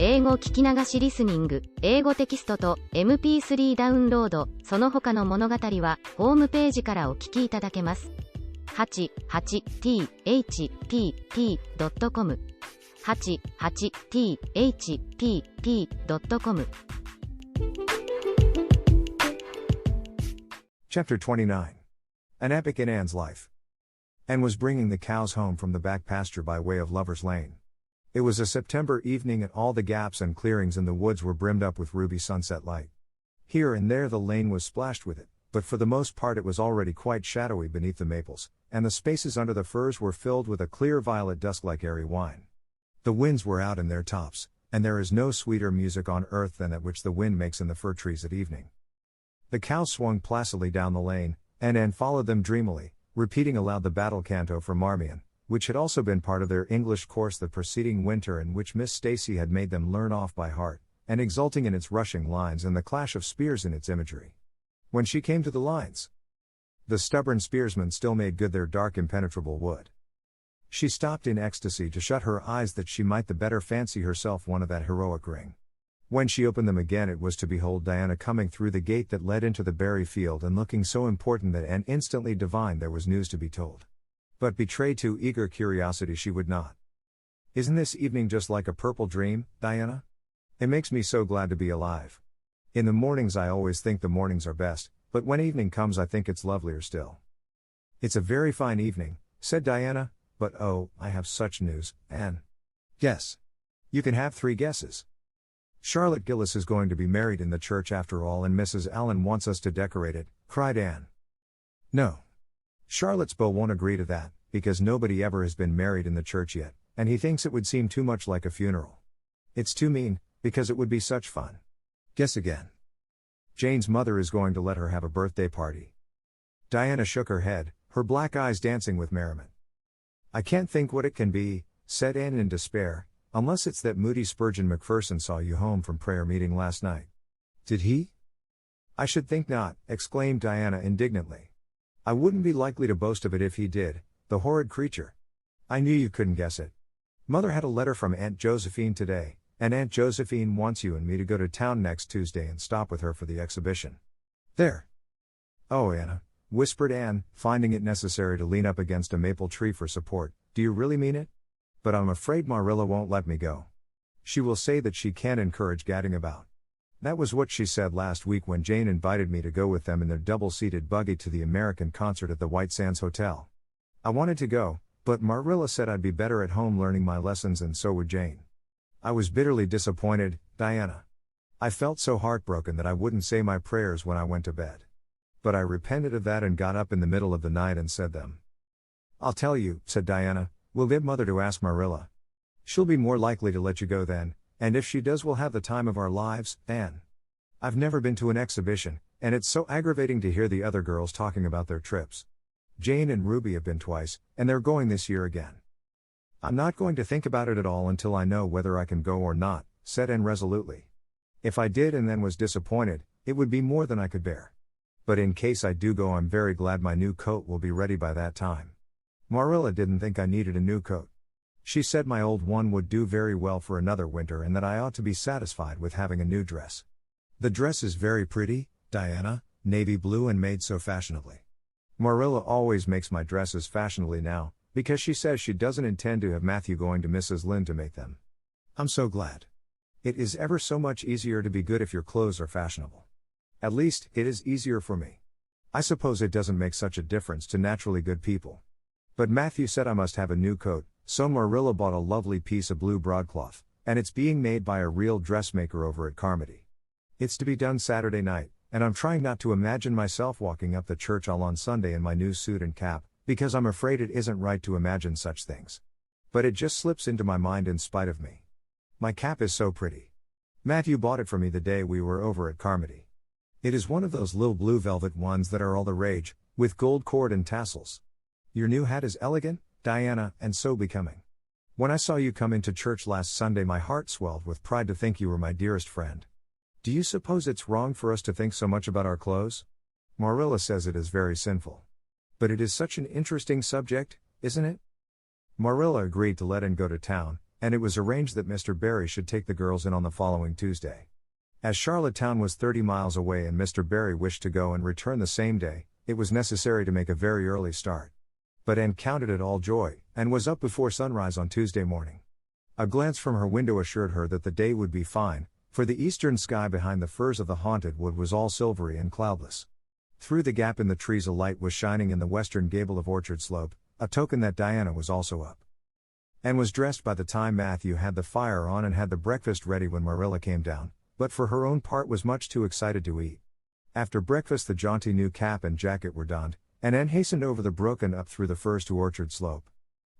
英語聞き流しリスニング、英語テキストと MP3 ダウンロード、その他の物語はホームページからお聞きいただけます。88thpp.com 88thpp.com Chapter 29. An epic in Anne's life. Anne was bringing the cows home from the back pasture by way of Lover's Lane. It was a September evening and all the gaps and clearings in the woods were brimmed up with ruby sunset light. Here and there the lane was splashed with it, but for the most part it was already quite shadowy beneath the maples, and the spaces under the firs were filled with a clear violet dusk like airy wine. The winds were out in their tops, and there is no sweeter music on earth than that which the wind makes in the fir trees at evening. The cows swung placidly down the lane, and Anne followed them dreamily, repeating aloud the battle canto from Marmion, which had also been part of their English course the preceding winter and which Miss Stacy had made them learn off by heart, and exulting in its rushing lines and the clash of spears in its imagery. When she came to the lines, the stubborn spearsmen still made good their dark impenetrable wood. She stopped in ecstasy to shut her eyes that she might the better fancy herself one of that heroic ring. When she opened them again it was to behold Diana coming through the gate that led into the berry field and looking so important that Anne instantly divined there was news to be told. But betray too eager curiosity she would not. "Isn't this evening just like a purple dream, Diana? It makes me so glad to be alive. In the mornings I always think the mornings are best, but when evening comes I think it's lovelier still." "It's a very fine evening," said Diana, "but oh, I have such news, Anne." "Guess. You can have 3 guesses." "Charlotte Gillis is going to be married in the church after all and Mrs. Allen wants us to decorate it," cried Anne. "No. Charlotte's beau won't agree to that, because nobody ever has been married in the church yet, and he thinks it would seem too much like a funeral. It's too mean, because it would be such fun." "Guess again." "Jane's mother is going to let her have a birthday party." Diana shook her head, her black eyes dancing with merriment. "I can't think what it can be," said Anne in despair, "unless it's that Moody Spurgeon Macpherson saw you home from prayer meeting last night." "Did he?" "I should think not," exclaimed Diana indignantly. "I wouldn't be likely to boast of it if he did, the horrid creature. I knew you couldn't guess it. Mother had a letter from Aunt Josephine today, and Aunt Josephine wants you and me to go to town next Tuesday and stop with her for the exhibition." "There." "Oh, Anna," whispered Anne, finding it necessary to lean up against a maple tree for support, "do you really mean it? But I'm afraid Marilla won't let me go. She will say that she can't encourage gadding about. That was what she said last week when Jane invited me to go with them in their double-seated buggy to the American concert at the White Sands Hotel. I wanted to go, but Marilla said I'd be better at home learning my lessons and so would Jane. I was bitterly disappointed, Diana. I felt so heartbroken that I wouldn't say my prayers when I went to bed. But I repented of that and got up in the middle of the night and said them." "I'll tell you," said Diana, "we'll get Mother to ask Marilla. She'll be more likely to let you go then, and if she does we'll have the time of our lives, Anne. I've never been to an exhibition, and it's so aggravating to hear the other girls talking about their trips. Jane and Ruby have been twice, and they're going this year again." "I'm not going to think about it at all until I know whether I can go or not," said Anne resolutely. "If I did and then was disappointed, it would be more than I could bear. But in case I do go I'm very glad my new coat will be ready by that time. Marilla didn't think I needed a new coat. She said my old one would do very well for another winter and that I ought to be satisfied with having a new dress. The dress is very pretty, Diana, navy blue and made so fashionably. Marilla always makes my dresses fashionably now, because she says she doesn't intend to have Matthew going to Mrs. Lynde to make them. I'm so glad. It is ever so much easier to be good if your clothes are fashionable. At least, it is easier for me. I suppose it doesn't make such a difference to naturally good people. But Matthew said I must have a new coat, so Marilla bought a lovely piece of blue broadcloth, and it's being made by a real dressmaker over at Carmody. It's to be done Saturday night, and I'm trying not to imagine myself walking up the church aisle on Sunday in my new suit and cap, because I'm afraid it isn't right to imagine such things. But it just slips into my mind in spite of me. My cap is so pretty. Matthew bought it for me the day we were over at Carmody. It is one of those little blue velvet ones that are all the rage, with gold cord and tassels. Your new hat is elegant, Diana, and so becoming. When I saw you come into church last Sunday my heart swelled with pride to think you were my dearest friend. Do you suppose it's wrong for us to think so much about our clothes? Marilla says it is very sinful. But it is such an interesting subject, isn't it?" Marilla agreed to let Anne go to town, and it was arranged that Mr. Barry should take the girls in on the following Tuesday. As Charlottetown was 30 miles away and Mr. Barry wished to go and return the same day, it was necessary to make a very early start. But Anne counted it all joy, and was up before sunrise on Tuesday morning. A glance from her window assured her that the day would be fine, for the eastern sky behind the firs of the haunted wood was all silvery and cloudless. Through the gap in the trees a light was shining in the western gable of Orchard Slope, a token that Diana was also up. Anne was dressed by the time Matthew had the fire on and had the breakfast ready when Marilla came down, but for her own part was much too excited to eat. After breakfast the jaunty new cap and jacket were donned, and Anne hastened over the brook and up through the firs to Orchard Slope.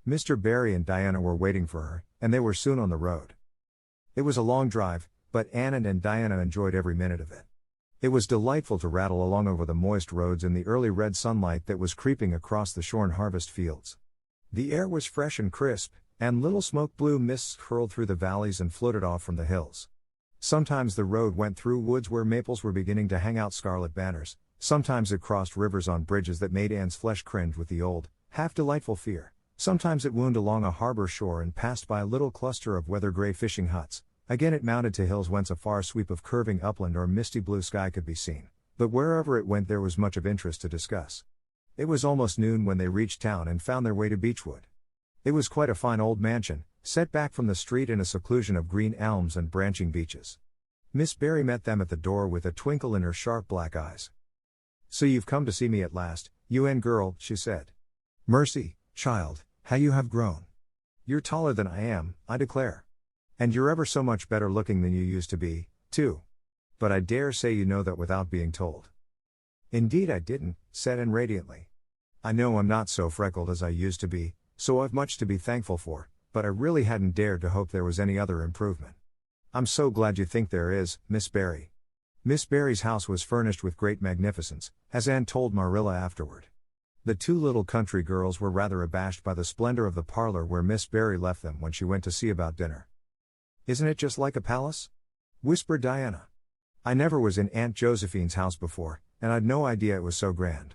Mr. Barry and Diana were waiting for her, and they were soon on the road. It was a long drive, but Anne and Diana enjoyed every minute of it. It was delightful to rattle along over the moist roads in the early red sunlight that was creeping across the shorn harvest fields. The air was fresh and crisp, and little smoke blue mists curled through the valleys and floated off from the hills. Sometimes the road went through woods where maples were beginning to hang out scarlet banners, sometimes it crossed rivers on bridges that made Anne's flesh cringe with the old, half-delightful fear, sometimes it wound along a harbor shore and passed by a little cluster of weather-gray fishing huts, again it mounted to hills whence a far sweep of curving upland or misty blue sky could be seen, but wherever it went there was much of interest to discuss. It was almost noon when they reached town and found their way to Beechwood. It was quite a fine old mansion, set back from the street in a seclusion of green elms and branching beeches. Miss Barry met them at the door with a twinkle in her sharp black eyes. "So you've come to see me at last, you Anne girl," she said. "Mercy, child, how you have grown. You're taller than I am, I declare. And you're ever so much better looking than you used to be, too. But I dare say you know that without being told." "Indeed I didn't," said Anne radiantly. "I know I'm not so freckled as I used to be, so I've much to be thankful for, but I really hadn't dared to hope there was any other improvement." "I'm so glad you think there is, Miss Barry." Miss Barry's house was furnished with great magnificence, as Anne told Marilla afterward. The two little country girls were rather abashed by the splendor of the parlor where Miss Barry left them when she went to see about dinner. "Isn't it just like a palace?" whispered Diana. "I never was in Aunt Josephine's house before, and I'd no idea it was so grand.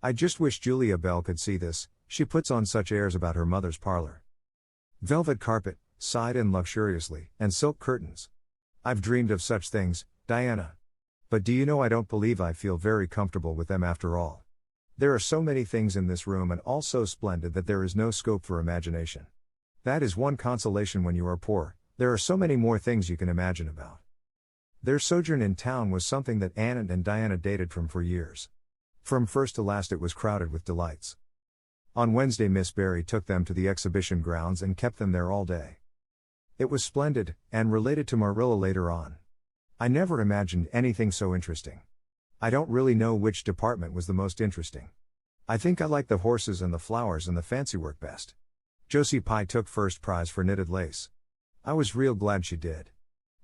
I just wish Julia Bell could see this, she puts on such airs about her mother's parlor. Velvet carpet, sighed Anne luxuriously, and silk curtains. I've dreamed of such things, Diana. But do you know I don't believe I feel very comfortable with them after all. There are so many things in this room and all so splendid that there is no scope for imagination. That is one consolation when you are poor, there are so many more things you can imagine about." Their sojourn in town was something that Anne and Diana dated from for years. From first to last it was crowded with delights. On Wednesday Miss Barry took them to the exhibition grounds and kept them there all day. It was splendid, and related to Marilla later on. "I never imagined anything so interesting. I don't really know which department was the most interesting. I think I like the horses and the flowers and the fancy work best. Josie Pye took first prize for knitted lace. I was real glad she did.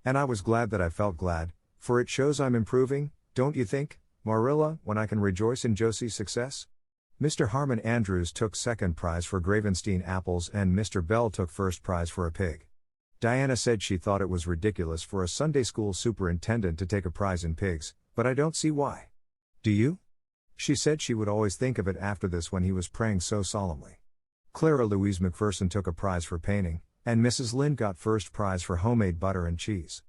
And I was glad that I felt glad, for it shows I'm improving, don't you think, Marilla, when I can rejoice in Josie's success? Mr. Harmon Andrews took second prize for Gravenstein apples and Mr. Bell took first prize for a pig. Diana said she thought it was ridiculous for a Sunday school superintendent to take a prize in pigs, but I don't see why. Do you? She said she would always think of it after this when he was praying so solemnly. Clara Louise McPherson took a prize for painting, and Mrs. Lynde got first prize for homemade butter and cheese.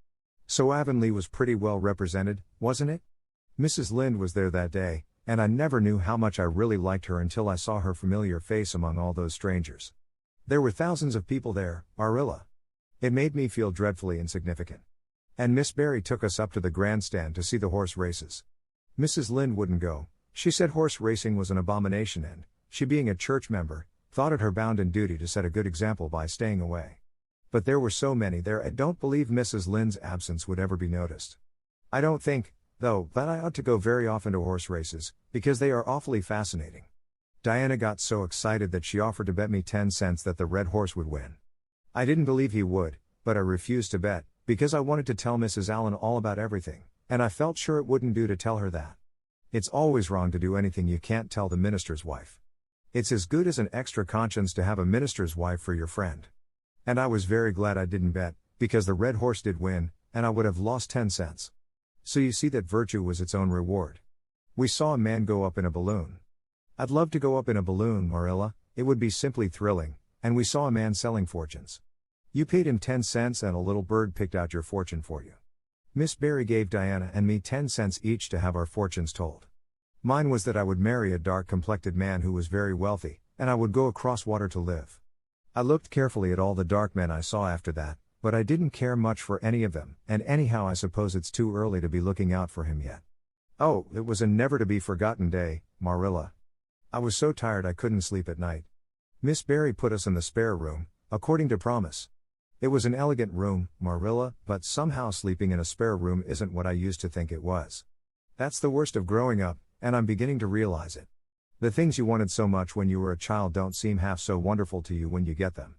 So Avonlea was pretty well represented, wasn't it? Mrs. Lynde was there that day, and I never knew how much I really liked her until I saw her familiar face among all those strangers. There were thousands of people there, Marilla. It made me feel dreadfully insignificant. And Miss Barry took us up to the grandstand to see the horse races. Mrs. Lynde wouldn't go. She said horse racing was an abomination and, she being a church member, thought it her bounden duty to set a good example by staying away. But there were so many there I don't believe Mrs. Lynde's absence would ever be noticed. I don't think, though, that I ought to go very often to horse races, because they are awfully fascinating. Diana got so excited that she offered to bet me 10 cents that the red horse would win. I didn't believe he would, but I refused to bet, because I wanted to tell Mrs. Allen all about everything, and I felt sure it wouldn't do to tell her that. It's always wrong to do anything you can't tell the minister's wife. It's as good as an extra conscience to have a minister's wife for your friend. And I was very glad I didn't bet, because the red horse did win, and I would have lost 10 cents. So you see that virtue was its own reward. We saw a man go up in a balloon. I'd love to go up in a balloon, Marilla, it would be simply thrilling, and we saw a man selling fortunes. You paid him 10 cents and a little bird picked out your fortune for you. Miss Barry gave Diana and me 10 cents each to have our fortunes told. Mine was that I would marry a dark-complected man who was very wealthy, and I would go across water to live. I looked carefully at all the dark men I saw after that, but I didn't care much for any of them, and anyhow I suppose it's too early to be looking out for him yet. Oh, it was a never-to-be-forgotten day, Marilla. I was so tired I couldn't sleep at night. Miss Barry put us in the spare room, according to promise. It was an elegant room, Marilla, but somehow sleeping in a spare room isn't what I used to think it was. That's the worst of growing up, and I'm beginning to realize it. The things you wanted so much when you were a child don't seem half so wonderful to you when you get them.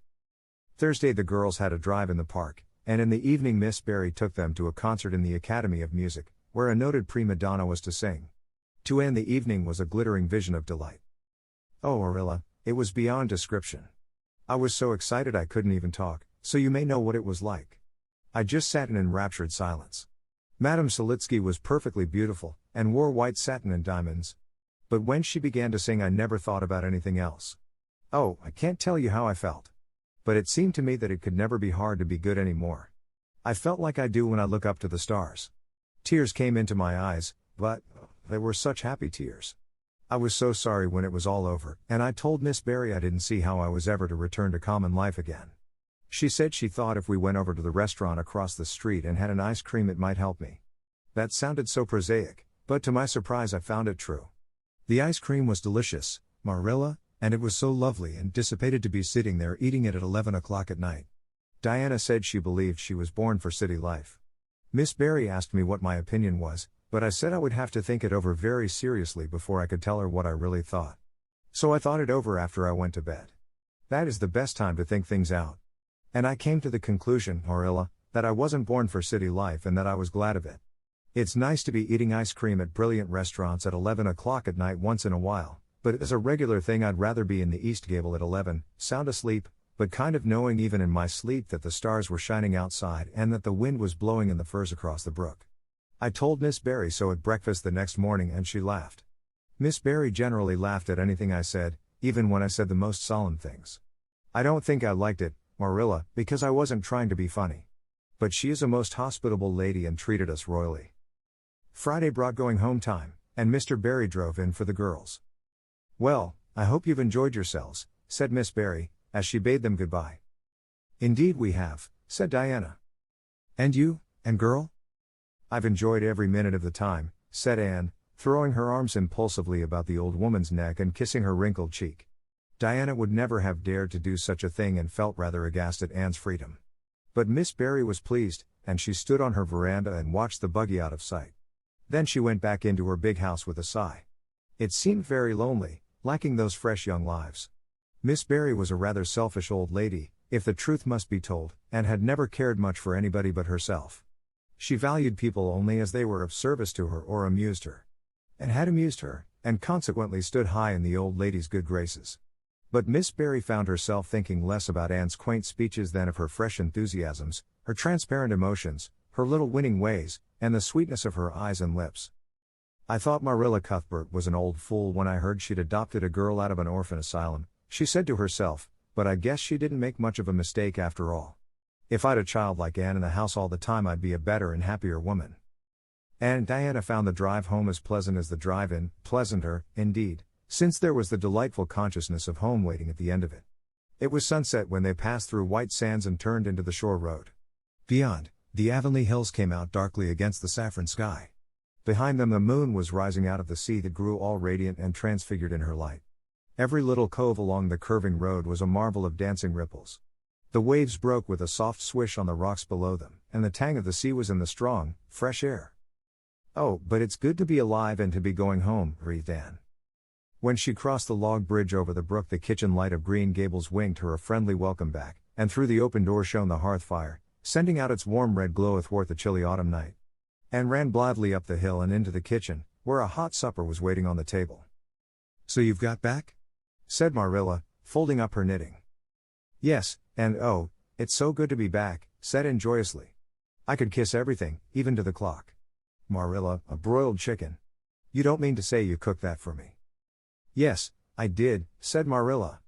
Thursday the girls had a drive in the park, and in the evening Miss Barry took them to a concert in the Academy of Music, where a noted prima donna was to sing. To end the evening was a glittering vision of delight. Oh, Marilla, it was beyond description. I was so excited I couldn't even talk, so you may know what it was like. I just sat in enraptured silence. Madame Solitsky was perfectly beautiful, and wore white satin and diamonds. But when she began to sing I never thought about anything else. Oh, I can't tell you how I felt. But it seemed to me that it could never be hard to be good anymore. I felt like I do when I look up to the stars. Tears came into my eyes, but they were such happy tears. I was so sorry when it was all over, and I told Miss Barry I didn't see how I was ever to return to common life again. She said she thought if we went over to the restaurant across the street and had an ice cream it might help me. That sounded so prosaic, but to my surprise I found it true. The ice cream was delicious, Marilla, and it was so lovely and dissipated to be sitting there eating it at 11 o'clock at night. Diana said she believed she was born for city life. Miss Barry asked me what my opinion was, but I said I would have to think it over very seriously before I could tell her what I really thought. So I thought it over after I went to bed. That is the best time to think things out. And I came to the conclusion, Marilla, that I wasn't born for city life and that I was glad of it. It's nice to be eating ice cream at brilliant restaurants at 11 o'clock at night once in a while, but as a regular thing I'd rather be in the East Gable at 11, sound asleep, but kind of knowing even in my sleep that the stars were shining outside and that the wind was blowing in the firs across the brook. I told Miss Barry so at breakfast the next morning and she laughed. Miss Barry generally laughed at anything I said, even when I said the most solemn things. I don't think I liked it, Marilla, because I wasn't trying to be funny. But she is a most hospitable lady and treated us royally. Friday brought going home time, and Mr. Barry drove in for the girls. Well, I hope you've enjoyed yourselves, said Miss Barry, as she bade them goodbye. Indeed we have, said Diana. And you, and girl? I've enjoyed every minute of the time, said Anne, throwing her arms impulsively about the old woman's neck and kissing her wrinkled cheek. Diana would never have dared to do such a thing and felt rather aghast at Anne's freedom. But Miss Barry was pleased, and she stood on her veranda and watched the buggy out of sight. Then she went back into her big house with a sigh. It seemed very lonely, lacking those fresh young lives. Miss Barry was a rather selfish old lady, if the truth must be told, and had never cared much for anybody but herself. She valued people only as they were of service to her or amused her. And had amused her, and consequently stood high in the old lady's good graces. But Miss Barry found herself thinking less about Anne's quaint speeches than of her fresh enthusiasms, her transparent emotions, her little winning ways, and the sweetness of her eyes and lips. I thought Marilla Cuthbert was an old fool when I heard she'd adopted a girl out of an orphan asylum, she said to herself, but I guess she didn't make much of a mistake after all. If I'd a child like Anne in the house all the time I'd be a better and happier woman. And Diana found the drive home as pleasant as the drive in, pleasanter, indeed, since there was the delightful consciousness of home waiting at the end of it. It was sunset when they passed through White Sands and turned into the shore road. Beyond, the Avonlea hills came out darkly against the saffron sky. Behind them the moon was rising out of the sea that grew all radiant and transfigured in her light. Every little cove along the curving road was a marvel of dancing ripples. The waves broke with a soft swish on the rocks below them, and the tang of the sea was in the strong, fresh air. Oh, but it's good to be alive and to be going home, breathed Anne. When she crossed the log bridge over the brook the kitchen light of Green Gables winked her a friendly welcome back, and through the open door shone the hearth fire, sending out its warm red glow athwart the chilly autumn night. Anne ran blithely up the hill and into the kitchen, where a hot supper was waiting on the table. So you've got back? Said Marilla, folding up her knitting. Yes, and oh, it's so good to be back, said Anne joyously. I could kiss everything, even to the clock. Marilla, a broiled chicken. You don't mean to say you cooked that for me? Yes, I did, said Marilla.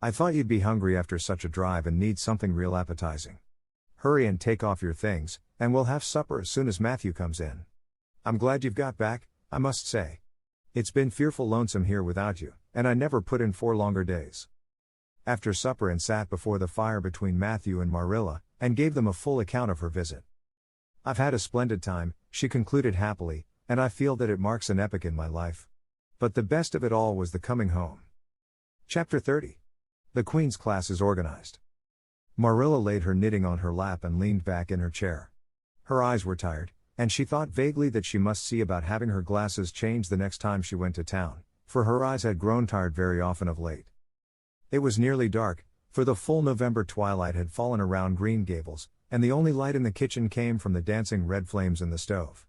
I thought you'd be hungry after such a drive and need something real appetizing. Hurry and take off your things, and we'll have supper as soon as Matthew comes in. I'm glad you've got back, I must say. It's been fearful lonesome here without you, and I never put in 4 longer days. After supper and sat before the fire between Matthew and Marilla, and gave them a full account of her visit. I've had a splendid time, she concluded happily, and I feel that it marks an epoch in my life. But the best of it all was the coming home. Chapter 30. The Queen's class is organized. Marilla laid her knitting on her lap and leaned back in her chair. Her eyes were tired, and she thought vaguely that she must see about having her glasses changed the next time she went to town, for her eyes had grown tired very often of late. It was nearly dark, for the full November twilight had fallen around Green Gables, and the only light in the kitchen came from the dancing red flames in the stove.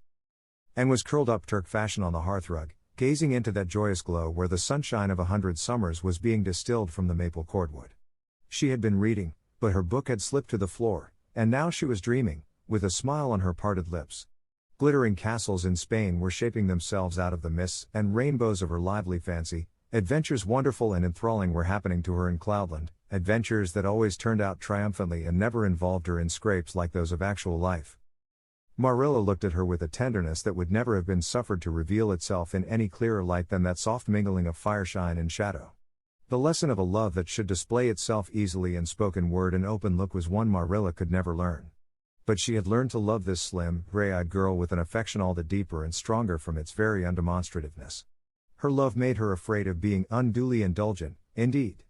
Anne was curled up Turk fashion on the hearthrug, gazing into that joyous glow where the sunshine of 100 summers was being distilled from the maple cordwood. She had been reading, but her book had slipped to the floor, and now she was dreaming, with a smile on her parted lips. Glittering castles in Spain were shaping themselves out of the mists and rainbows of her lively fancy. Adventures wonderful and enthralling were happening to her in Cloudland, adventures that always turned out triumphantly and never involved her in scrapes like those of actual life. Marilla looked at her with a tenderness that would never have been suffered to reveal itself in any clearer light than that soft mingling of fireshine and shadow. The lesson of a love that should display itself easily in spoken word and open look was one Marilla could never learn. But she had learned to love this slim, gray-eyed girl with an affection all the deeper and stronger from its very undemonstrativeness. Her love made her afraid of being unduly indulgent, indeed.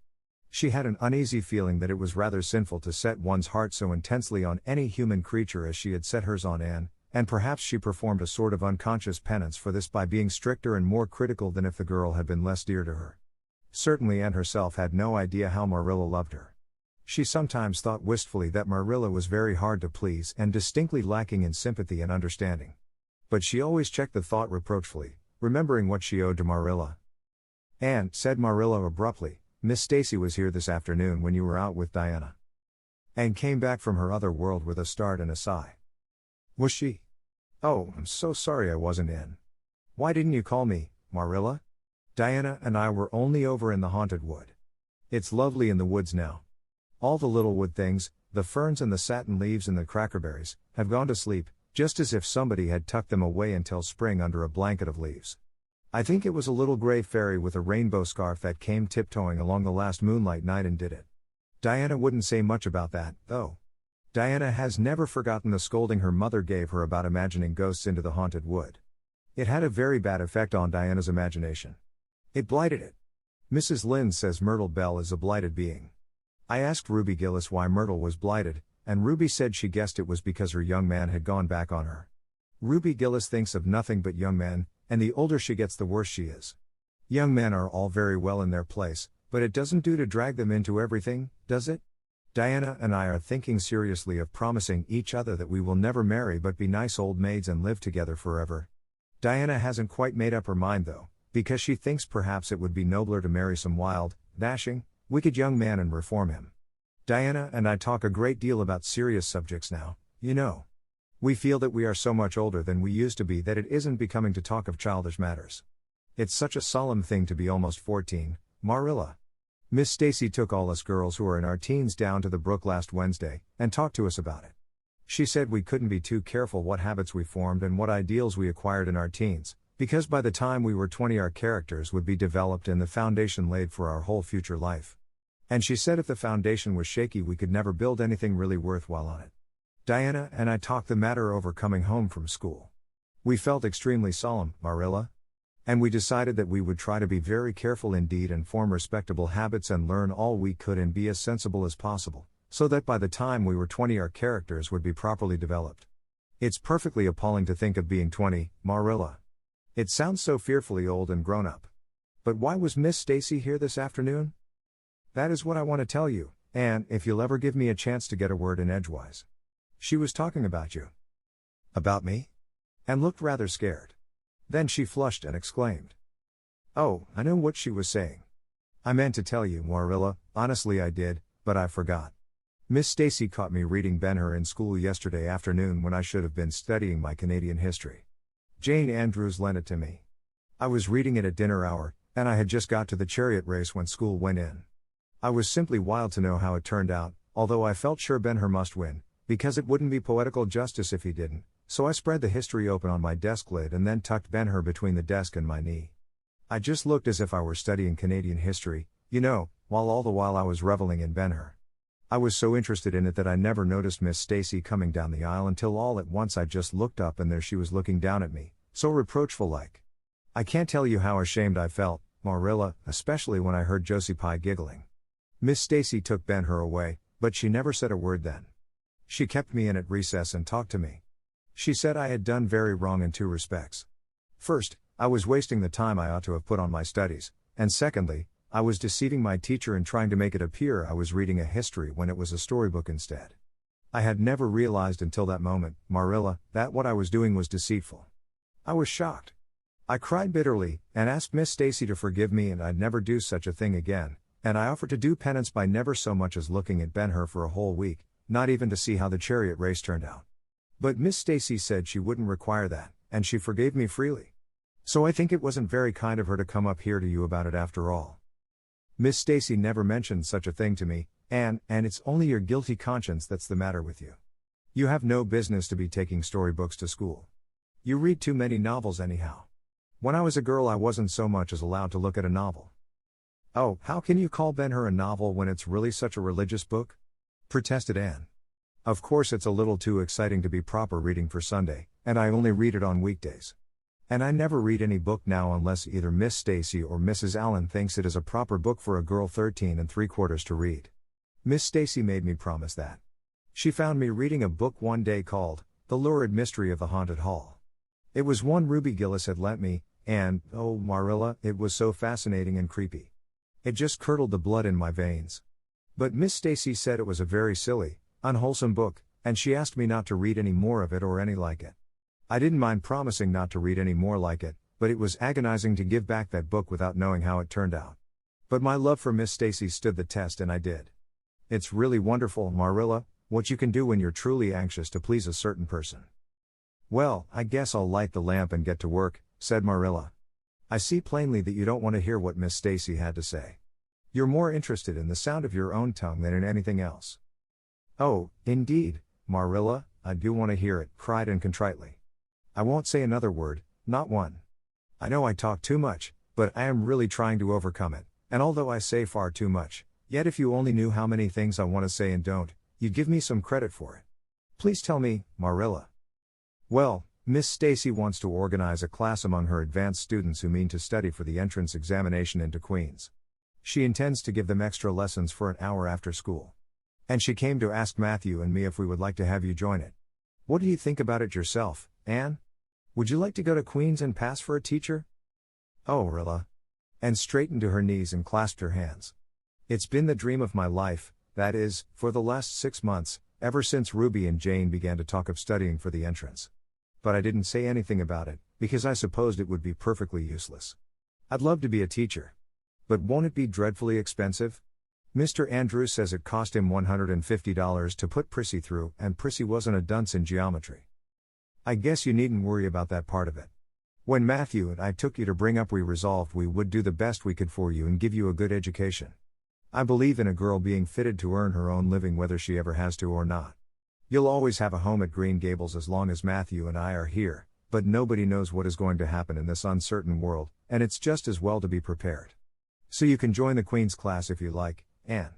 She had an uneasy feeling that it was rather sinful to set one's heart so intensely on any human creature as she had set hers on Anne, and perhaps she performed a sort of unconscious penance for this by being stricter and more critical than if the girl had been less dear to her. Certainly Anne herself had no idea how Marilla loved her. She sometimes thought wistfully that Marilla was very hard to please and distinctly lacking in sympathy and understanding. But she always checked the thought reproachfully, remembering what she owed to Marilla. "Anne," said Marilla abruptly, "Miss Stacy was here this afternoon when you were out with Diana." Anne came back from her other world with a start and a sigh. "Was she? Oh, I'm so sorry I wasn't in. Why didn't you call me, Marilla? Diana and I were only over in the haunted wood. It's lovely in the woods now. All the little wood things, the ferns and the satin leaves and the crackerberries, have gone to sleep, just as if somebody had tucked them away until spring under a blanket of leaves. I think it was a little gray fairy with a rainbow scarf that came tiptoeing along the last moonlight night and did it. Diana wouldn't say much about that, though. Diana has never forgotten the scolding her mother gave her about imagining ghosts into the haunted wood. It had a very bad effect on Diana's imagination. It blighted it. Mrs. Lynde says Myrtle Bell is a blighted being. I asked Ruby Gillis why Myrtle was blighted, and Ruby said she guessed it was because her young man had gone back on her. Ruby Gillis thinks of nothing but young men, and the older she gets the worse she is. Young men are all very well in their place, but it doesn't do to drag them into everything, does it? Diana and I are thinking seriously of promising each other that we will never marry but be nice old maids and live together forever. Diana hasn't quite made up her mind though, because she thinks perhaps it would be nobler to marry some wild, dashing, wicked young man and reform him. Diana and I talk a great deal about serious subjects now, you know. We feel that we are so much older than we used to be that it isn't becoming to talk of childish matters. It's such a solemn thing to be almost 14, Marilla. Miss Stacy took all us girls who are in our teens down to the brook last Wednesday, and talked to us about it. She said we couldn't be too careful what habits we formed and what ideals we acquired in our teens, because by the time we were 20 our characters would be developed and the foundation laid for our whole future life. And she said if the foundation was shaky we could never build anything really worthwhile on it. Diana and I talked the matter over coming home from school. We felt extremely solemn, Marilla. And we decided that we would try to be very careful indeed and form respectable habits and learn all we could and be as sensible as possible, so that by the time we were 20 our characters would be properly developed. It's perfectly appalling to think of being 20, Marilla. It sounds so fearfully old and grown up. But why was Miss Stacy here this afternoon? That is what I want to tell you, Anne, if you'll ever give me a chance to get a word in edgewise. She was talking about you. About me? And looked rather scared. Then she flushed and exclaimed. Oh, I know what she was saying. I meant to tell you, Marilla, honestly I did, but I forgot. Miss Stacy caught me reading Ben-Hur in school yesterday afternoon when I should have been studying my Canadian history. Jane Andrews lent it to me. I was reading it at dinner hour, and I had just got to the chariot race when school went in. I was simply wild to know how it turned out, although I felt sure Ben-Hur must win, because it wouldn't be poetical justice if he didn't, so I spread the history open on my desk lid and then tucked Ben-Hur between the desk and my knee. I just looked as if I were studying Canadian history, while all the while I was reveling in Ben-Hur. I was so interested in it that I never noticed Miss Stacy coming down the aisle until all at once I just looked up and there she was looking down at me, so reproachful-like. I can't tell you how ashamed I felt, Marilla, especially when I heard Josie Pye giggling. Miss Stacy took Ben-Hur away, but she never said a word then. She kept me in at recess and talked to me. She said I had done very wrong in two respects. First, I was wasting the time I ought to have put on my studies, and secondly, I was deceiving my teacher and trying to make it appear I was reading a history when it was a storybook instead. I had never realized until that moment, Marilla, that what I was doing was deceitful. I was shocked. I cried bitterly, and asked Miss Stacy to forgive me and I'd never do such a thing again, and I offered to do penance by never so much as looking at Ben-Hur for a whole week, not even to see how the chariot race turned out. But Miss Stacy said she wouldn't require that, and she forgave me freely. So I think it wasn't very kind of her to come up here to you about it after all. Miss Stacy never mentioned such a thing to me, and it's only your guilty conscience that's the matter with you. You have no business to be taking storybooks to school. You read too many novels anyhow. When I was a girl I wasn't so much as allowed to look at a novel. Oh, how can you call Ben-Hur a novel when it's really such a religious book? Protested Anne. Of course it's a little too exciting to be proper reading for Sunday, and I only read it on weekdays. And I never read any book now unless either Miss Stacy or Mrs. Allen thinks it is a proper book for a girl 13 3/4 to read. Miss Stacy made me promise that. She found me reading a book one day called The Lurid Mystery of the Haunted Hall. It was one Ruby Gillis had lent me, and, oh Marilla, it was so fascinating and creepy. It just curdled the blood in my veins. But Miss Stacy said it was a very silly, unwholesome book, and she asked me not to read any more of it or any like it. I didn't mind promising not to read any more like it, but it was agonizing to give back that book without knowing how it turned out. But my love for Miss Stacy stood the test and I did. It's really wonderful, Marilla, what you can do when you're truly anxious to please a certain person. Well, I guess I'll light the lamp and get to work, said Marilla. I see plainly that you don't want to hear what Miss Stacy had to say. You're more interested in the sound of your own tongue than in anything else. Oh, indeed, Marilla, I do want to hear it, cried Anne contritely. I won't say another word, not one. I know I talk too much, but I am really trying to overcome it, and although I say far too much, yet if you only knew how many things I want to say and don't, you'd give me some credit for it. Please tell me, Marilla. Well, Miss Stacy wants to organize a class among her advanced students who mean to study for the entrance examination into Queen's. She intends to give them extra lessons for an hour after school. And she came to ask Matthew and me if we would like to have you join it. What do you think about it yourself, Anne? Would you like to go to Queen's and pass for a teacher? Oh, Rilla. Anne straightened to her knees and clasped her hands. It's been the dream of my life, that is, for the last 6 months, ever since Ruby and Jane began to talk of studying for the entrance. But I didn't say anything about it, because I supposed it would be perfectly useless. I'd love to be a teacher. But won't it be dreadfully expensive? Mr. Andrews says it cost him $150 to put Prissy through, and Prissy wasn't a dunce in geometry. I guess you needn't worry about that part of it. When Matthew and I took you to bring up, we resolved we would do the best we could for you and give you a good education. I believe in a girl being fitted to earn her own living whether she ever has to or not. You'll always have a home at Green Gables as long as Matthew and I are here, but nobody knows what is going to happen in this uncertain world, and it's just as well to be prepared. So you can join the Queen's class if you like, Anne.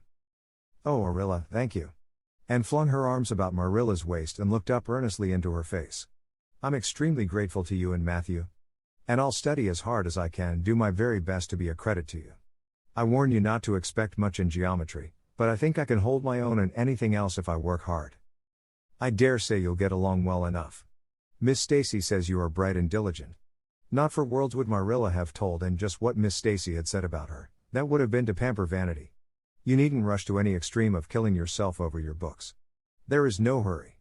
Oh, Marilla, thank you. Anne flung her arms about Marilla's waist and looked up earnestly into her face. I'm extremely grateful to you and Matthew. And I'll study as hard as I can and do my very best to be a credit to you. I warn you not to expect much in geometry, but I think I can hold my own in anything else if I work hard. I dare say you'll get along well enough. Miss Stacy says you are bright and diligent. Not for worlds would Marilla have told Anne just what Miss Stacy had said about her. That would have been to pamper vanity. You needn't rush to any extreme of killing yourself over your books. There is no hurry.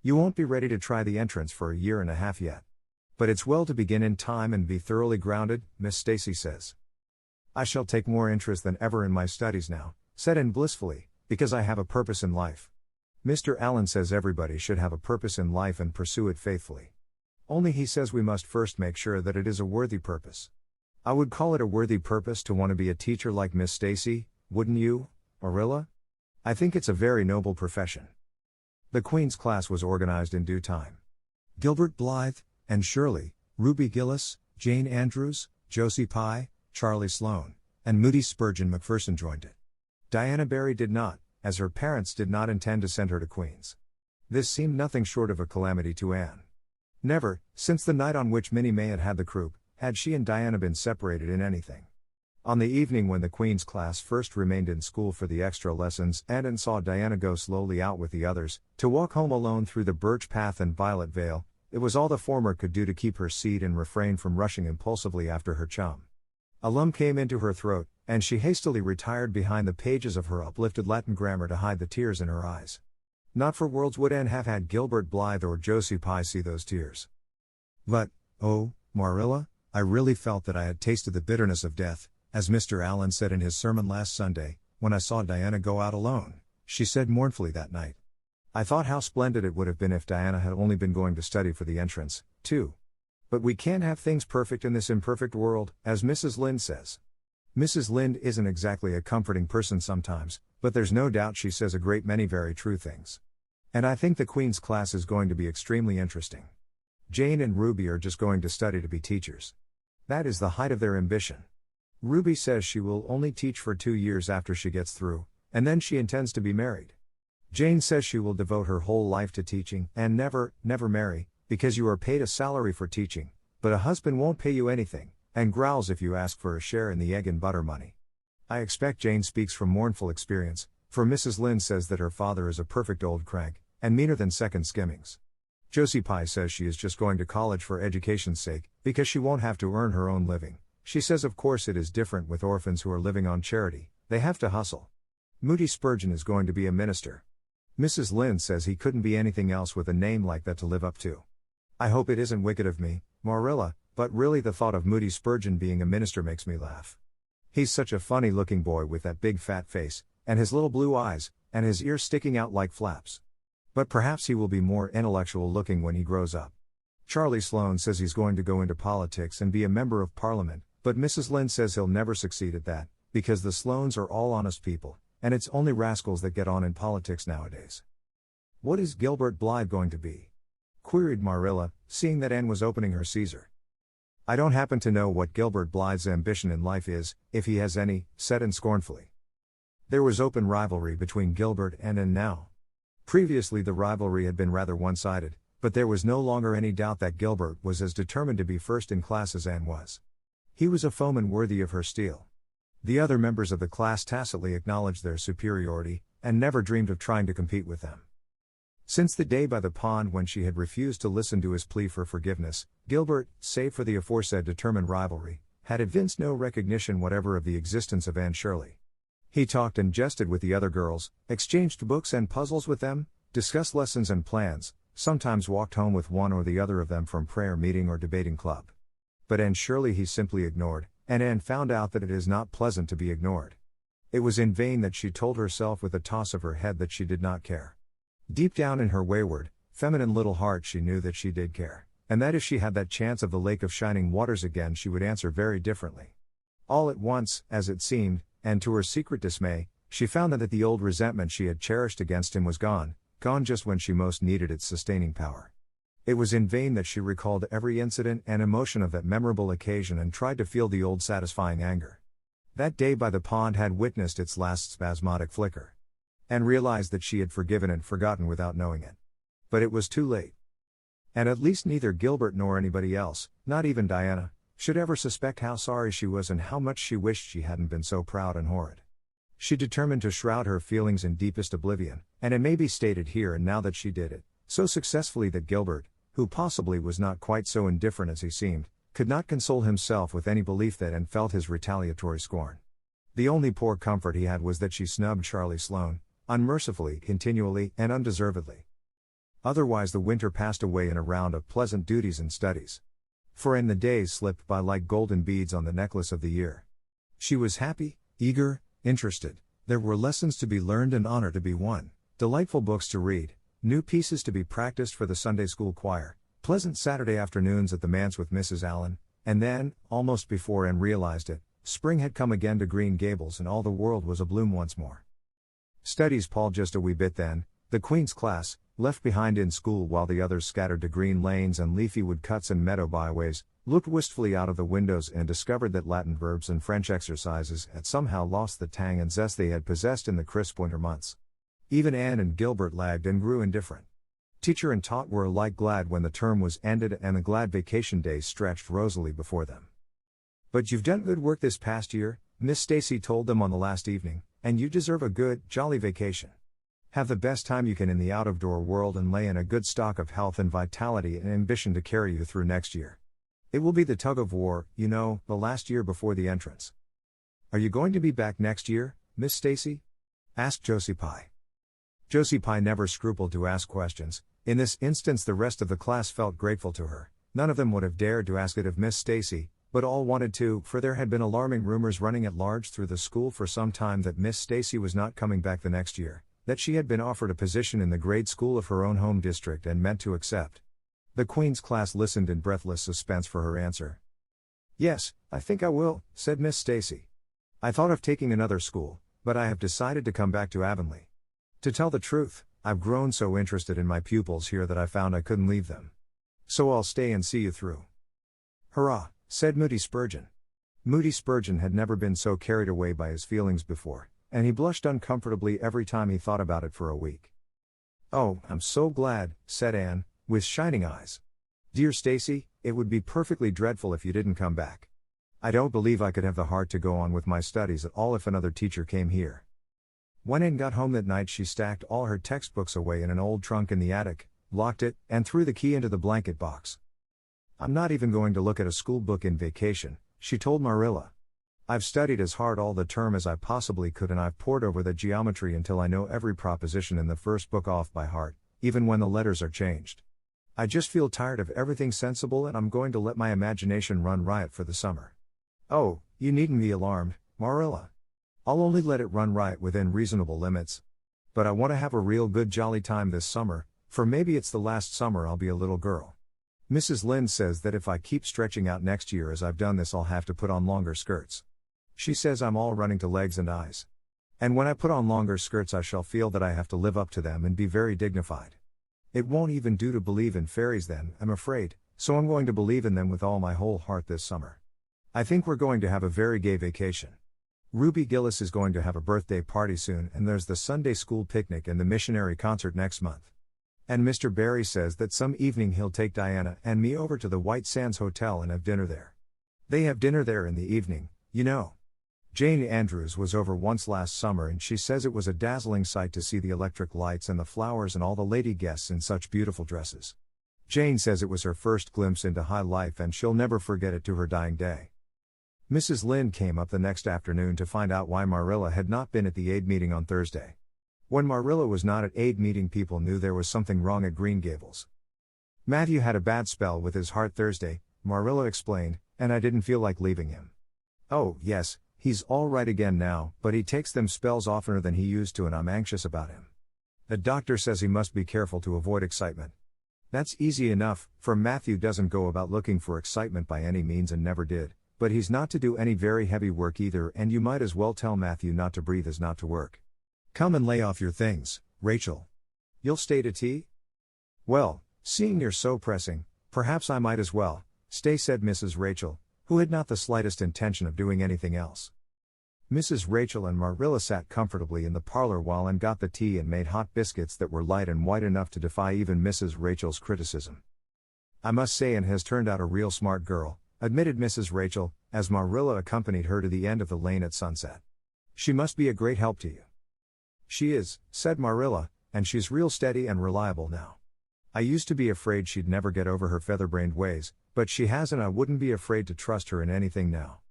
You won't be ready to try the entrance for a year and a half yet. But it's well to begin in time and be thoroughly grounded, Miss Stacy says. I shall take more interest than ever in my studies now, said Anne blissfully, because I have a purpose in life. Mr. Allen says everybody should have a purpose in life and pursue it faithfully. Only he says we must first make sure that it is a worthy purpose. I would call it a worthy purpose to want to be a teacher like Miss Stacy, wouldn't you, Marilla? I think it's a very noble profession. The Queen's class was organized in due time. Gilbert Blythe, Anne Shirley, Ruby Gillis, Jane Andrews, Josie Pye, Charlie Sloane, and Moody Spurgeon McPherson joined it. Diana Barry did not, as her parents did not intend to send her to Queen's. This seemed nothing short of a calamity to Anne. Never, since the night on which Minnie May had had the croup, had she and Diana been separated in anything. On the evening when the Queen's class first remained in school for the extra lessons, Anne saw Diana go slowly out with the others, to walk home alone through the Birch Path and Violet Vale. It was all the former could do to keep her seat and refrain from rushing impulsively after her chum. A lump came into her throat, and she hastily retired behind the pages of her uplifted Latin grammar to hide the tears in her eyes. Not for worlds would Anne have had Gilbert Blythe or Josie Pye see those tears. But, oh, Marilla, I really felt that I had tasted the bitterness of death, as Mr. Allen said in his sermon last Sunday, when I saw Diana go out alone, she said mournfully that night. I thought how splendid it would have been if Diana had only been going to study for the entrance, too. But we can't have things perfect in this imperfect world, as Mrs. Lynde says. Mrs. Lynde isn't exactly a comforting person sometimes, but there's no doubt she says a great many very true things. And I think the Queen's class is going to be extremely interesting. Jane and Ruby are just going to study to be teachers. That is the height of their ambition. Ruby says she will only teach for 2 years after she gets through, and then she intends to be married. Jane says she will devote her whole life to teaching, and never marry, because you are paid a salary for teaching, but a husband won't pay you anything, and growls if you ask for a share in the egg and butter money. I expect Jane speaks from mournful experience, for Mrs. Lynde says that her father is a perfect old crank, and meaner than second skimmings. Josie Pye says she is just going to college for education's sake, because she won't have to earn her own living. She says of course it is different with orphans who are living on charity, they have to hustle. Moody Spurgeon is going to be a minister. Mrs. Lynde says he couldn't be anything else with a name like that to live up to. I hope it isn't wicked of me, Marilla, but really the thought of Moody Spurgeon being a minister makes me laugh. He's such a funny looking boy with that big fat face, and his little blue eyes, and his ears sticking out like flaps. But perhaps he will be more intellectual looking when he grows up. Charlie Sloane says he's going to go into politics and be a member of Parliament, but Mrs. Lynde says he'll never succeed at that, because the Sloanes are all honest people, and it's only rascals that get on in politics nowadays. What is Gilbert Blythe going to be? Queried Marilla, seeing that Anne was opening her Caesar. I don't happen to know what Gilbert Blythe's ambition in life is, if he has any, said Anne scornfully. There was open rivalry between Gilbert and Anne now. Previously the rivalry had been rather one-sided, but there was no longer any doubt that Gilbert was as determined to be first in class as Anne was. He was a foeman worthy of her steel. The other members of the class tacitly acknowledged their superiority, and never dreamed of trying to compete with them. Since the day by the pond when she had refused to listen to his plea for forgiveness, Gilbert, save for the aforesaid determined rivalry, had evinced no recognition whatever of the existence of Anne Shirley. He talked and jested with the other girls, exchanged books and puzzles with them, discussed lessons and plans, sometimes walked home with one or the other of them from prayer meeting or debating club. But Anne Shirley he simply ignored, and Anne found out that it is not pleasant to be ignored. It was in vain that she told herself with a toss of her head that she did not care. Deep down in her wayward, feminine little heart she knew that she did care, and that if she had that chance of the Lake of Shining Waters again she would answer very differently. All at once, as it seemed, and to her secret dismay, she found that the old resentment she had cherished against him was gone just when she most needed its sustaining power. It was in vain that she recalled every incident and emotion of that memorable occasion and tried to feel the old satisfying anger. That day by the pond had witnessed its last spasmodic flicker. And realized that she had forgiven and forgotten without knowing it. But it was too late. And at least neither Gilbert nor anybody else, not even Diana, should ever suspect how sorry she was and how much she wished she hadn't been so proud and horrid. She determined to shroud her feelings in deepest oblivion, and it may be stated here and now that she did it, so successfully that Gilbert, who possibly was not quite so indifferent as he seemed, could not console himself with any belief that Anne felt his retaliatory scorn. The only poor comfort he had was that she snubbed Charlie Sloane, unmercifully, continually, and undeservedly. Otherwise the winter passed away in a round of pleasant duties and studies. For Anne the days slipped by like golden beads on the necklace of the year. She was happy, eager, interested, there were lessons to be learned and honor to be won, delightful books to read, new pieces to be practiced for the Sunday school choir, pleasant Saturday afternoons at the manse with Mrs. Allen, and then, almost before Anne realized it, spring had come again to Green Gables and all the world was abloom once more. Studies Paul just a wee bit then, the Queen's class, left behind in school while the others scattered to green lanes and leafy woodcuts and meadow byways, looked wistfully out of the windows and discovered that Latin verbs and French exercises had somehow lost the tang and zest they had possessed in the crisp winter months. Even Anne and Gilbert lagged and grew indifferent. Teacher and taught were alike glad when the term was ended and the glad vacation days stretched rosily before them. "But you've done good work this past year," Miss Stacy told them on the last evening, "and you deserve a good, jolly vacation. Have the best time you can in the out-of-door world and lay in a good stock of health and vitality and ambition to carry you through next year. It will be the tug of war, you know, the last year before the entrance." "Are you going to be back next year, Miss Stacy?" asked Josie Pye. Josie Pye never scrupled to ask questions. In this instance the rest of the class felt grateful to her. None of them would have dared to ask it of Miss Stacy, but all wanted to, for there had been alarming rumors running at large through the school for some time that Miss Stacy was not coming back the next year, that she had been offered a position in the grade school of her own home district and meant to accept. The Queen's class listened in breathless suspense for her answer. "Yes, I think I will," said Miss Stacy. "I thought of taking another school, but I have decided to come back to Avonlea. To tell the truth, I've grown so interested in my pupils here that I found I couldn't leave them. So I'll stay and see you through." "Hurrah," said Moody Spurgeon. Moody Spurgeon had never been so carried away by his feelings before, and he blushed uncomfortably every time he thought about it for a week. "Oh, I'm so glad," said Anne, with shining eyes. "Dear Stacy, it would be perfectly dreadful if you didn't come back. I don't believe I could have the heart to go on with my studies at all if another teacher came here." When Anne got home that night she stacked all her textbooks away in an old trunk in the attic, locked it, and threw the key into the blanket box. "I'm not even going to look at a school book in vacation," she told Marilla. "I've studied as hard all the term as I possibly could and I've pored over the geometry until I know every proposition in the first book off by heart, even when the letters are changed. I just feel tired of everything sensible and I'm going to let my imagination run riot for the summer." "Oh, you needn't be alarmed, Marilla. I'll only let it run riot within reasonable limits. But I want to have a real good jolly time this summer, for maybe it's the last summer I'll be a little girl. Mrs. Lynde says that if I keep stretching out next year as I've done this I'll have to put on longer skirts. She says I'm all running to legs and eyes. And when I put on longer skirts I shall feel that I have to live up to them and be very dignified. It won't even do to believe in fairies then, I'm afraid, so I'm going to believe in them with all my whole heart this summer. I think we're going to have a very gay vacation. Ruby Gillis is going to have a birthday party soon and there's the Sunday school picnic and the missionary concert next month. And Mr. Barry says that some evening he'll take Diana and me over to the White Sands Hotel and have dinner there. They have dinner there in the evening, you know. Jane Andrews was over once last summer and she says it was a dazzling sight to see the electric lights and the flowers and all the lady guests in such beautiful dresses. Jane says it was her first glimpse into high life and she'll never forget it to her dying day." Mrs. Lynde came up the next afternoon to find out why Marilla had not been at the aid meeting on Thursday. When Marilla was not at aid meeting people knew there was something wrong at Green Gables. "Matthew had a bad spell with his heart Thursday," Marilla explained, "and I didn't feel like leaving him. Oh, yes, he's all right again now, but he takes them spells oftener than he used to and I'm anxious about him. The doctor says he must be careful to avoid excitement. That's easy enough, for Matthew doesn't go about looking for excitement by any means and never did. But he's not to do any very heavy work either and you might as well tell Matthew not to breathe as not to work. Come and lay off your things, Rachel. You'll stay to tea?" "Well, seeing you're so pressing, perhaps I might as well stay," said Mrs. Rachel, who had not the slightest intention of doing anything else. Mrs. Rachel and Marilla sat comfortably in the parlor while Anne got the tea and made hot biscuits that were light and white enough to defy even Mrs. Rachel's criticism. "I must say Anne has turned out a real smart girl," admitted Mrs. Rachel, as Marilla accompanied her to the end of the lane at sunset. "She must be a great help to you." "She is," said Marilla, "and she's real steady and reliable now. I used to be afraid she'd never get over her feather-brained ways, but she has and I wouldn't be afraid to trust her in anything now.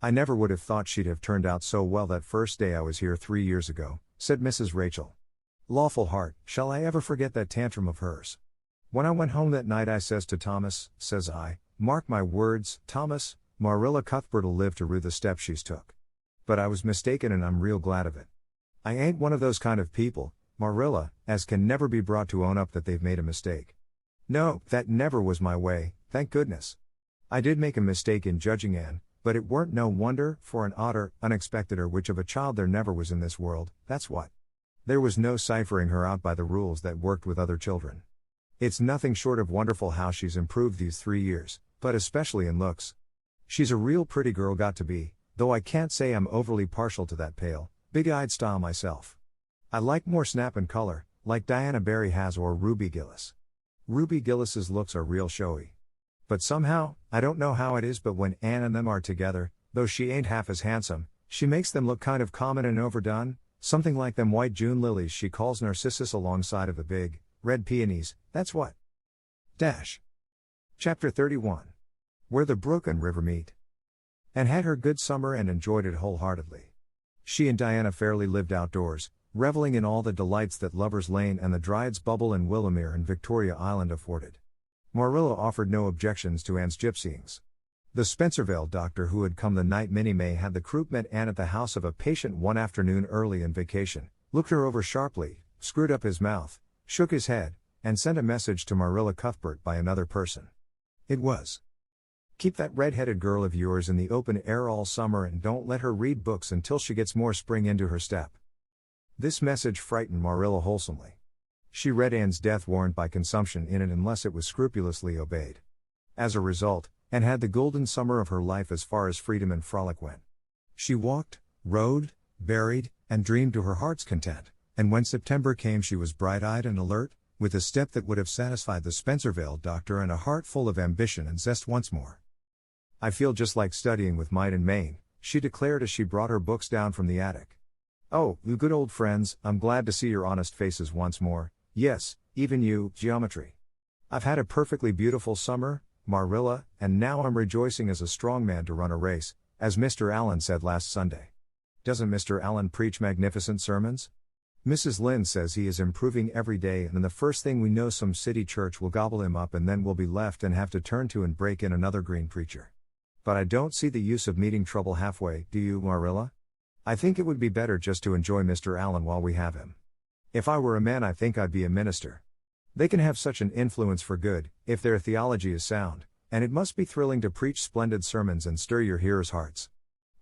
I never would have thought she'd have turned out so well that first day I was here 3 years ago," said Mrs. Rachel. "Lawful heart, shall I ever forget that tantrum of hers? When I went home that night I says to Thomas, says I, 'Mark my words, Thomas, Marilla Cuthbert'll live to rue the step she's took.' But I was mistaken and I'm real glad of it. I ain't one of those kind of people, Marilla, as can never be brought to own up that they've made a mistake. No, that never was my way, thank goodness. I did make a mistake in judging Anne, but it weren't no wonder, for an odder, unexpecteder witch of a child there never was in this world, that's what. There was no ciphering her out by the rules that worked with other children. It's nothing short of wonderful how she's improved these 3 years, but especially in looks. She's a real pretty girl got to be, though I can't say I'm overly partial to that pale, big-eyed style myself. I like more snap and color, like Diana Barry has or Ruby Gillis. Ruby Gillis's looks are real showy. But somehow, I don't know how it is, but when Anne and them are together, though she ain't half as handsome, she makes them look kind of common and overdone, something like them white June lilies she calls narcissus alongside of the big, red peonies, that's what. Dash. Chapter 31. Where the brook and river meet. Anne had her good summer and enjoyed it wholeheartedly. She and Diana fairly lived outdoors, reveling in all the delights that Lover's Lane and the Dryad's Bubble and Willowmere and Victoria Island afforded. Marilla offered no objections to Anne's gypsyings. The Spencervale doctor who had come the night Minnie May had the croup met Anne at the house of a patient one afternoon early in vacation, looked her over sharply, screwed up his mouth, shook his head, and sent a message to Marilla Cuthbert by another person. It was, "Keep that red-headed girl of yours in the open air all summer and don't let her read books until she gets more spring into her step." This message frightened Marilla wholesomely. She read Anne's death warrant by consumption in it unless it was scrupulously obeyed. As a result, Anne had the golden summer of her life as far as freedom and frolic went. She walked, rode, berried, and dreamed to her heart's content, and when September came she was bright-eyed and alert, with a step that would have satisfied the Spencervale doctor and a heart full of ambition and zest once more. "I feel just like studying with might and main," she declared as she brought her books down from the attic. "Oh, you good old friends, I'm glad to see your honest faces once more. Yes, even you, geometry. I've had a perfectly beautiful summer, Marilla, and now I'm rejoicing as a strong man to run a race, as Mr. Allen said last Sunday. Doesn't Mr. Allen preach magnificent sermons? Mrs. Lynde says he is improving every day, and then the first thing we know some city church will gobble him up and then we'll be left and have to turn to and break in another green preacher. But I don't see the use of meeting trouble halfway, do you, Marilla? I think it would be better just to enjoy Mr. Allen while we have him. If I were a man I think I'd be a minister. They can have such an influence for good, if their theology is sound, and it must be thrilling to preach splendid sermons and stir your hearers' hearts.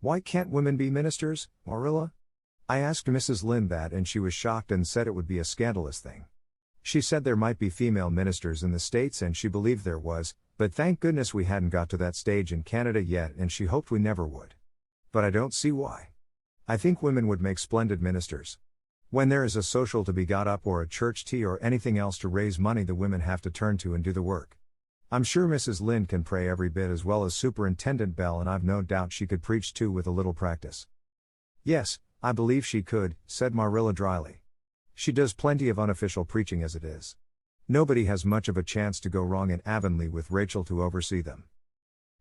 Why can't women be ministers, Marilla?" I asked Mrs. Lynde that and she was shocked and said it would be a scandalous thing. She said there might be female ministers in the States and she believed there was, but thank goodness we hadn't got to that stage in Canada yet and she hoped we never would. But I don't see why. I think women would make splendid ministers. When there is a social to be got up or a church tea or anything else to raise money the women have to turn to and do the work. I'm sure Mrs. Lynde can pray every bit as well as Superintendent Bell and I've no doubt she could preach too with a little practice. "Yes, I believe she could," said Marilla dryly. "She does plenty of unofficial preaching as it is. Nobody has much of a chance to go wrong in Avonlea with Rachel to oversee them."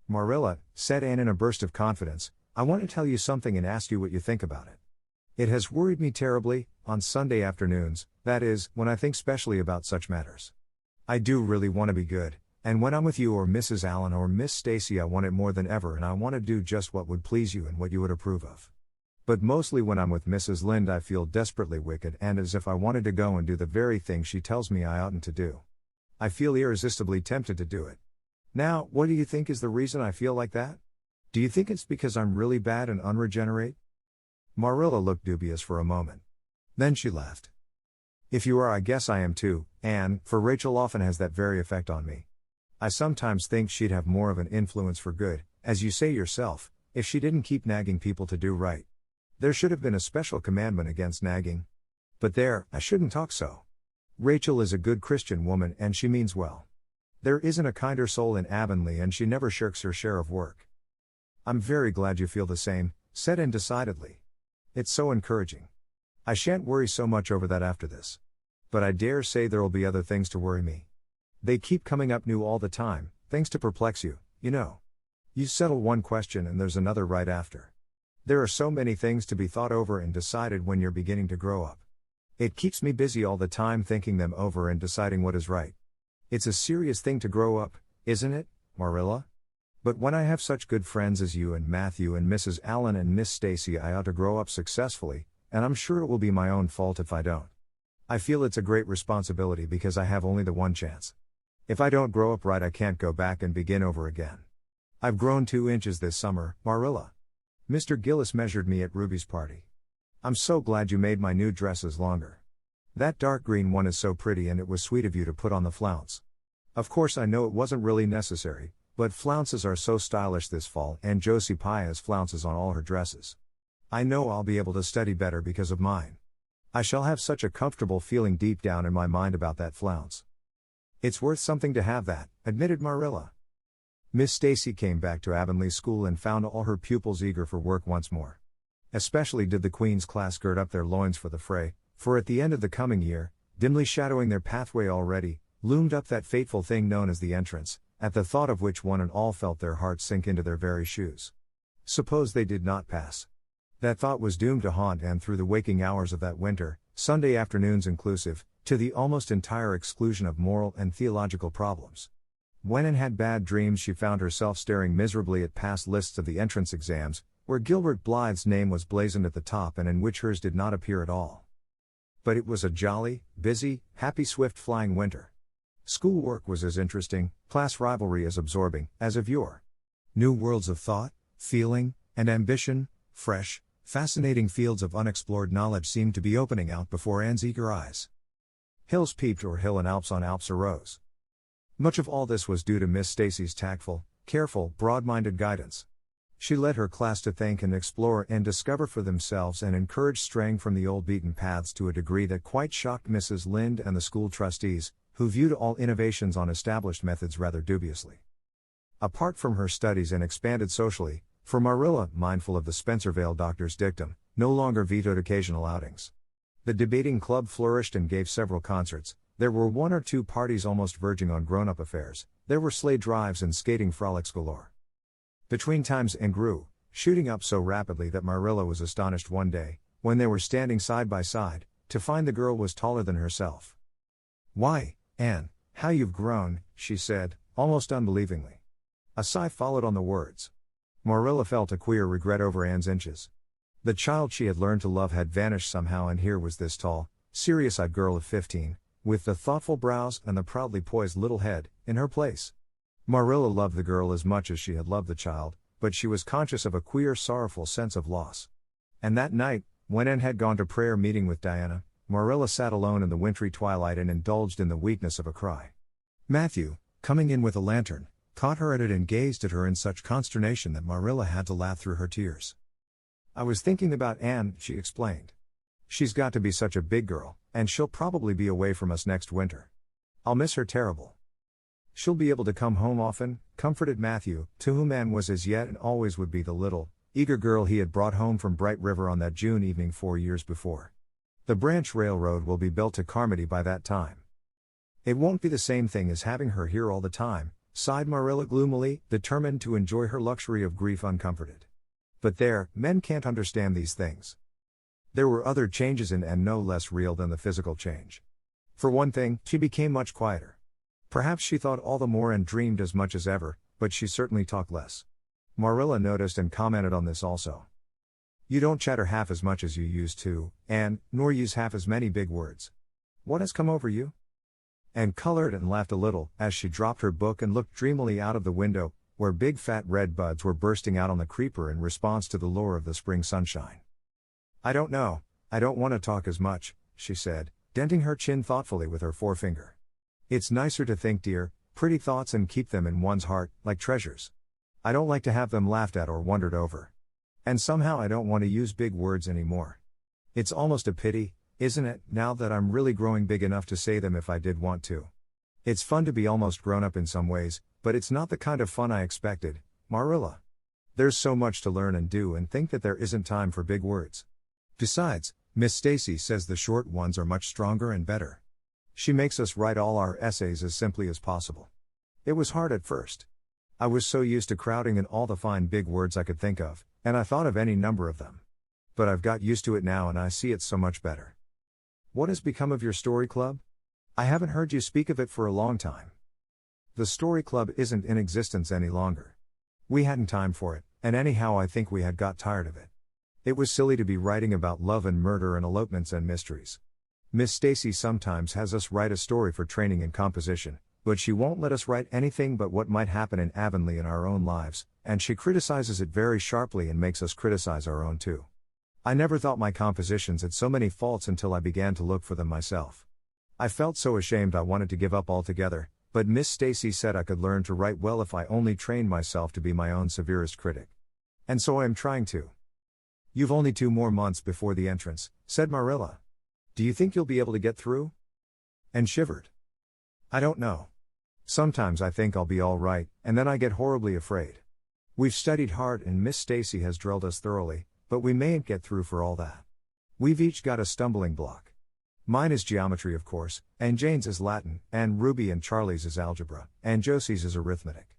"Marilla," said Anne in a burst of confidence, "I want to tell you something and ask you what you think about it. It has worried me terribly, on Sunday afternoons, that is, when I think specially about such matters. I do really want to be good, and when I'm with you or Mrs. Allen or Miss Stacy I want it more than ever and I want to do just what would please you and what you would approve of. But mostly when I'm with Mrs. Lynde I feel desperately wicked and as if I wanted to go and do the very thing she tells me I oughtn't to do. I feel irresistibly tempted to do it. Now, what do you think is the reason I feel like that? Do you think it's because I'm really bad and unregenerate?" Marilla looked dubious for a moment. Then she laughed. "If you are I guess I am too, Anne, for Rachel often has that very effect on me. I sometimes think she'd have more of an influence for good, as you say yourself, if she didn't keep nagging people to do right. There should have been a special commandment against nagging. But there, I shouldn't talk so. Rachel is a good Christian woman and she means well. There isn't a kinder soul in Avonlea and she never shirks her share of work." "I'm very glad you feel the same," said Anne decidedly. "It's so encouraging. I shan't worry so much over that after this. But I dare say there'll be other things to worry me. They keep coming up new all the time, things to perplex you, you know. You settle one question and there's another right after. There are so many things to be thought over and decided when you're beginning to grow up. It keeps me busy all the time thinking them over and deciding what is right. It's a serious thing to grow up, isn't it, Marilla? But when I have such good friends as you and Matthew and Mrs. Allen and Miss Stacy I ought to grow up successfully, and I'm sure it will be my own fault if I don't. I feel it's a great responsibility because I have only the one chance. If I don't grow up right I can't go back and begin over again. I've grown 2 inches this summer, Marilla. Mr. Gillis measured me at Ruby's party. I'm so glad you made my new dresses longer. That dark green one is so pretty and it was sweet of you to put on the flounce. Of course I know it wasn't really necessary, but flounces are so stylish this fall and Josie Pye has flounces on all her dresses. I know I'll be able to study better because of mine. I shall have such a comfortable feeling deep down in my mind about that flounce. It's worth something to have that, admitted Marilla. Miss Stacy came back to Avonlea School and found all her pupils eager for work once more. Especially did the Queen's class gird up their loins for the fray, for at the end of the coming year, dimly shadowing their pathway already, loomed up that fateful thing known as the entrance, at the thought of which one and all felt their hearts sink into their very shoes. Suppose they did not pass. That thought was doomed to haunt Anne through the waking hours of that winter, Sunday afternoons inclusive, to the almost entire exclusion of moral and theological problems. When Anne had bad dreams, she found herself staring miserably at past lists of the entrance exams, where Gilbert Blythe's name was blazoned at the top and in which hers did not appear at all. But it was a jolly, busy, happy, swift-flying winter. Schoolwork was as interesting, class rivalry as absorbing, as of yore. New worlds of thought, feeling, and ambition, fresh, fascinating fields of unexplored knowledge seemed to be opening out before Anne's eager eyes. Hills peeped o'er hill and Alps on Alps arose. Much of all this was due to Miss Stacy's tactful, careful, broad-minded guidance. She led her class to think and explore and discover for themselves and encouraged straying from the old beaten paths to a degree that quite shocked Mrs. Lynde and the school trustees, who viewed all innovations on established methods rather dubiously. Apart from her studies and expanded socially, for Marilla, mindful of the Spencervale doctor's dictum, no longer vetoed occasional outings. The debating club flourished and gave several concerts, there were one or two parties almost verging on grown-up affairs, there were sleigh drives and skating frolics galore. Between times Anne grew, shooting up so rapidly that Marilla was astonished one day, when they were standing side by side, to find the girl was taller than herself. "Why, Anne, how you've grown," she said, almost unbelievingly. A sigh followed on the words. Marilla felt a queer regret over Anne's inches. The child she had learned to love had vanished somehow, and here was this tall, serious-eyed girl of 15, with the thoughtful brows and the proudly poised little head, in her place. Marilla loved the girl as much as she had loved the child, but she was conscious of a queer, sorrowful sense of loss. And that night, when Anne had gone to prayer meeting with Diana, Marilla sat alone in the wintry twilight and indulged in the weakness of a cry. Matthew, coming in with a lantern, caught her at it and gazed at her in such consternation that Marilla had to laugh through her tears. "I was thinking about Anne," she explained. "She's got to be such a big girl, and she'll probably be away from us next winter. I'll miss her terrible." "She'll be able to come home often," comforted Matthew, to whom Anne was as yet and always would be the little, eager girl he had brought home from Bright River on that June evening 4 years before. "The branch railroad will be built to Carmody by that time." "It won't be the same thing as having her here all the time," sighed Marilla gloomily, determined to enjoy her luxury of grief uncomforted. But there, men can't understand these things. There were other changes in Anne no less real than the physical change. For one thing, she became much quieter. Perhaps she thought all the more and dreamed as much as ever, but she certainly talked less. Marilla noticed and commented on this also. "You don't chatter half as much as you used to, Anne, nor use half as many big words. What has come over you?" Anne colored and laughed a little, as she dropped her book and looked dreamily out of the window, where big fat red buds were bursting out on the creeper in response to the lure of the spring sunshine. "I don't know, I don't want to talk as much," she said, denting her chin thoughtfully with her forefinger. "It's nicer to think dear, pretty thoughts and keep them in one's heart, like treasures. I don't like to have them laughed at or wondered over. And somehow I don't want to use big words anymore. It's almost a pity, isn't it, now that I'm really growing big enough to say them if I did want to. It's fun to be almost grown up in some ways, but it's not the kind of fun I expected, Marilla. There's so much to learn and do and think that there isn't time for big words. Besides, Miss Stacy says the short ones are much stronger and better. She makes us write all our essays as simply as possible. It was hard at first. I was so used to crowding in all the fine big words I could think of, and I thought of any number of them. But I've got used to it now and I see it so much better. What has become of your story club? I haven't heard you speak of it for a long time." "The story club isn't in existence any longer. We hadn't time for it, and anyhow I think we had got tired of it. It was silly to be writing about love and murder and elopements and mysteries. Miss Stacy sometimes has us write a story for training in composition, but she won't let us write anything but what might happen in Avonlea in our own lives, and she criticizes it very sharply and makes us criticize our own too. I never thought my compositions had so many faults until I began to look for them myself. I felt so ashamed I wanted to give up altogether, but Miss Stacy said I could learn to write well if I only trained myself to be my own severest critic. And so I am trying to. You've only 2 more months before the entrance, said Marilla. Do you think you'll be able to get through? And shivered. I don't know. Sometimes I think I'll be all right, and then I get horribly afraid. We've studied hard and Miss Stacy has drilled us thoroughly, but we mayn't get through for all that. We've each got a stumbling block. Mine is geometry, of course, and Jane's is Latin, and Ruby and Charlie's is algebra, and Josie's is arithmetic.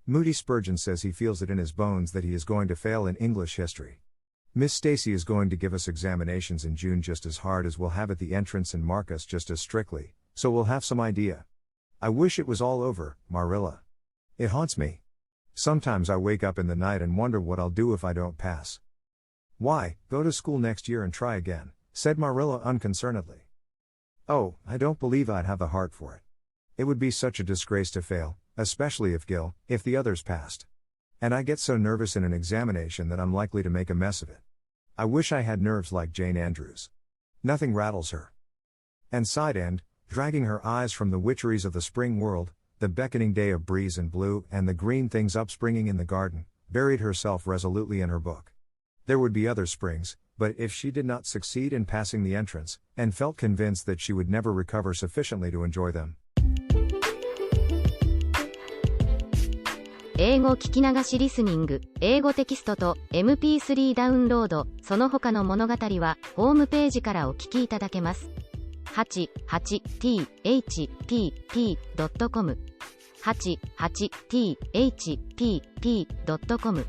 Moody Spurgeon says he feels it in his bones that he is going to fail in English history. Miss Stacy is going to give us examinations in June just as hard as we'll have at the entrance and mark us just as strictly, so we'll have some idea. I wish it was all over, Marilla. It haunts me. Sometimes I wake up in the night and wonder what I'll do if I don't pass. Why, go to school next year and try again, said Marilla unconcernedly. Oh, I don't believe I'd have the heart for it. It would be such a disgrace to fail, especially if the others passed. And I get so nervous in an examination that I'm likely to make a mess of it. I wish I had nerves like Jane Andrews. Nothing rattles her. And sighed and, dragging her eyes from the witcheries of the spring world, the beckoning day of breeze and blue and the green things upspringing in the garden, buried herself resolutely in her book. There would be other springs, but if she did not succeed in passing the entrance, and felt convinced that she would never recover sufficiently to enjoy them. 英語聞き流しリスニング、英語テキストと MP3 ダウンロード、その他の物語はホームページからお聞きいただけます。88thpp.com 88thpp.com